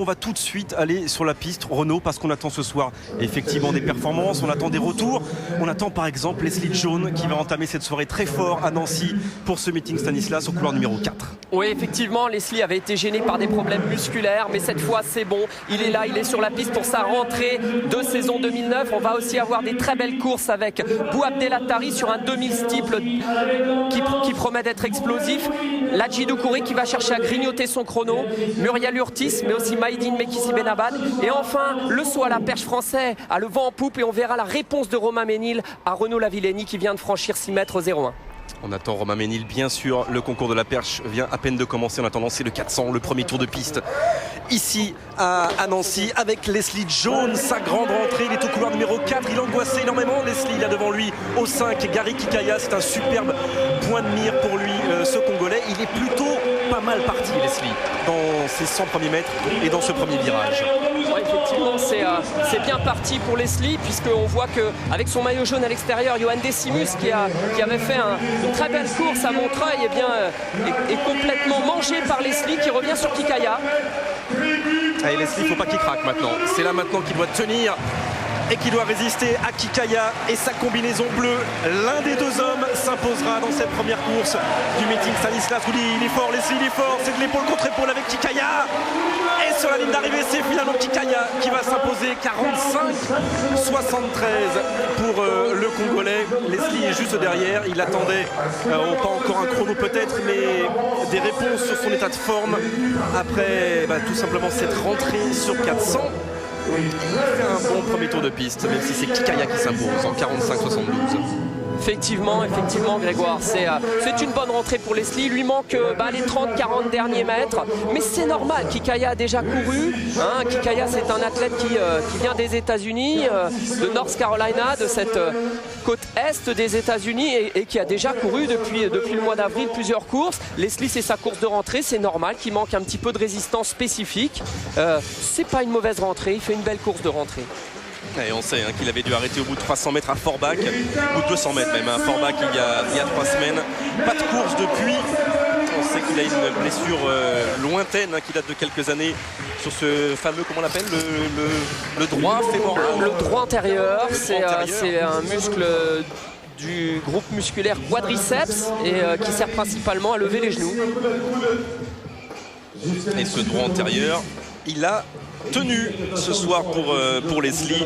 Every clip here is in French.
On va tout de suite aller sur la piste, Renaud, parce qu'on attend ce soir effectivement des performances, on attend des retours. On attend par exemple Leslie Jones qui va entamer cette soirée très fort à Nancy pour ce meeting Stanislas au couloir numéro 4. Oui, effectivement, Leslie avait été gêné par des problèmes musculaires, mais cette fois c'est bon. Il est là, il est sur la piste pour sa rentrée de saison 2009. On va aussi avoir des très belles courses avec Bouabdelattari sur un 2000 steeple qui promet d'être explosif. Ladji Doucouré qui va chercher à grignoter son chrono. Muriel Urtis, mais aussi Maïdine Mekissi Benabad. Et enfin, le saut à la perche français a le vent en poupe et on verra la réponse de Romain Ménil à Renaud Lavillenie qui vient de franchir 6 mètres 01. On attend Romain Ménil, bien sûr. Le concours de la perche vient à peine de commencer. On attend lancer le 400, le premier tour de piste. Ici à Nancy avec Leslie Jones, sa grande rentrée. Il est au couloir numéro 4. Il angoissait énormément. Leslie, il a devant lui au 5 Gary Kikaya. C'est un superbe point de mire pour lui, ce Congolais. Il est plutôt pas mal parti, Leslie, dans ses 100 premiers mètres et dans ce premier virage. Ouais, effectivement, c'est bien parti pour Leslie, puisqu'on voit qu'avec son maillot jaune à l'extérieur, Johan Decimus, qui avait fait une très belle course à Montreuil, est complètement mangé par Leslie, qui revient sur Kikaya. Allez, Leslie, il ne faut pas qu'il craque maintenant. C'est là maintenant qu'il doit tenir et qui doit résister à Kikaya et sa combinaison bleue. L'un des deux hommes s'imposera dans cette première course du meeting Stanislas. Je vous dis, il est fort, Leslie, il est fort. C'est de l'épaule contre épaule avec Kikaya. Et sur la ligne d'arrivée, c'est finalement Kikaya qui va s'imposer. 45-73 pour le Congolais. Leslie est juste derrière. Il attendait, pas encore un chrono peut-être, mais des réponses sur son état de forme. Après, tout simplement cette rentrée sur 400. Il fait un bon premier tour de piste, même si c'est Kikaya qui s'impose en 45-72. Effectivement, Grégoire, c'est une bonne rentrée pour Leslie. Il lui manque les 30-40 derniers mètres, mais c'est normal. Kikaya a déjà couru. Kikaya, c'est un athlète qui vient des États-Unis, de North Carolina, de cette côte est des États-Unis, et qui a déjà couru depuis le mois d'avril plusieurs courses. Leslie, c'est sa course de rentrée, c'est normal qu'il manque un petit peu de résistance spécifique. C'est pas une mauvaise rentrée, il fait une belle course de rentrée. Et on sait qu'il avait dû arrêter au bout de 300 mètres à Forbach, au bout de 200 mètres même, à Forbach il y a 3 semaines. Pas de course depuis. On sait qu'il a une blessure lointaine qui date de quelques années sur ce fameux, comment on l'appelle, le droit fémoral. Le droit antérieur, c'est un muscle du groupe musculaire quadriceps et qui sert principalement à lever les genoux. Et ce droit antérieur, il a tenu ce soir pour Leslie.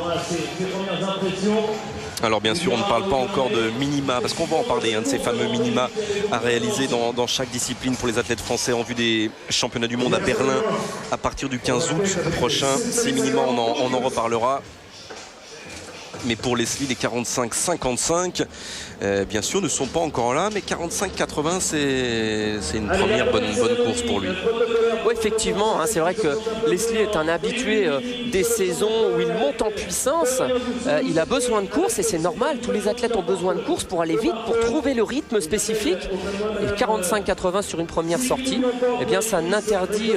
Alors bien sûr on ne parle pas encore de minima, parce qu'on va en parler, de ces fameux minima à réaliser dans chaque discipline pour les athlètes français en vue des championnats du monde à Berlin à partir du 15 août prochain. Ces minima on en reparlera. Mais pour Leslie, les 45-55, bien sûr, ne sont pas encore là. Mais 45-80, c'est une première bonne course pour lui. Oui, effectivement, c'est vrai que Leslie est un habitué des saisons où il monte en puissance. Il a besoin de course et c'est normal. Tous les athlètes ont besoin de course pour aller vite, pour trouver le rythme spécifique. Et 45-80 sur une première sortie, eh bien, ça n'interdit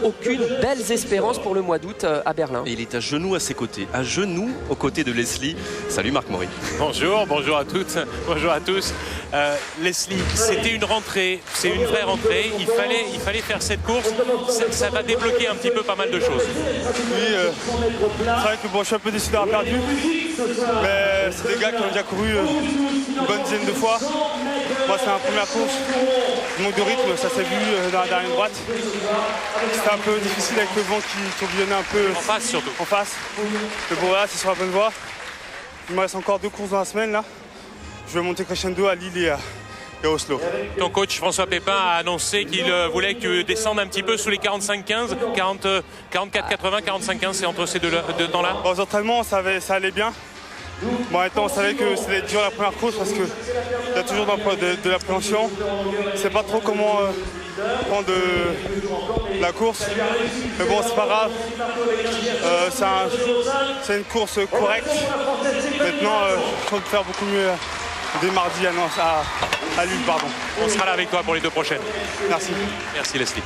aucune belle espérance pour le mois d'août à Berlin. Et il est à genoux à ses côtés, à genoux aux côtés de Leslie. Salut Marc Maury. Bonjour à toutes, bonjour à tous. Leslie, c'était une rentrée, c'est une vraie rentrée. Il fallait faire cette course. Ça va débloquer un petit peu pas mal de choses. Oui, c'est vrai que je suis un peu déçu d'avoir perdu. Mais c'est des gars qui ont déjà couru une bonne dizaine de fois. Moi, c'est ma première course. Le manque de rythme, ça s'est vu dans la dernière droite. C'était un peu difficile avec le vent qui tourbillonnait un peu. En face surtout. En face. Mais bon, là, c'est sur la bonne voie. Il me reste encore 2 courses dans la semaine, là. Je vais monter crescendo à Lille et à Oslo. Ton coach François Pépin a annoncé qu'il voulait que tu descendes un petit peu sous les 45-15, 44-80, 45-15, c'est entre ces deux temps-là. Aux entraînements, ça allait bien. Bon, maintenant, on savait que c'était dur la première course parce qu'il y a toujours de l'appréhension. On ne sait pas trop comment prendre la course. Mais bon, c'est pas grave. C'est une course correcte. Maintenant, il faut faire beaucoup mieux dès mardi à Lille. On sera là avec toi pour les 2 prochaines. Merci. Merci Leslie.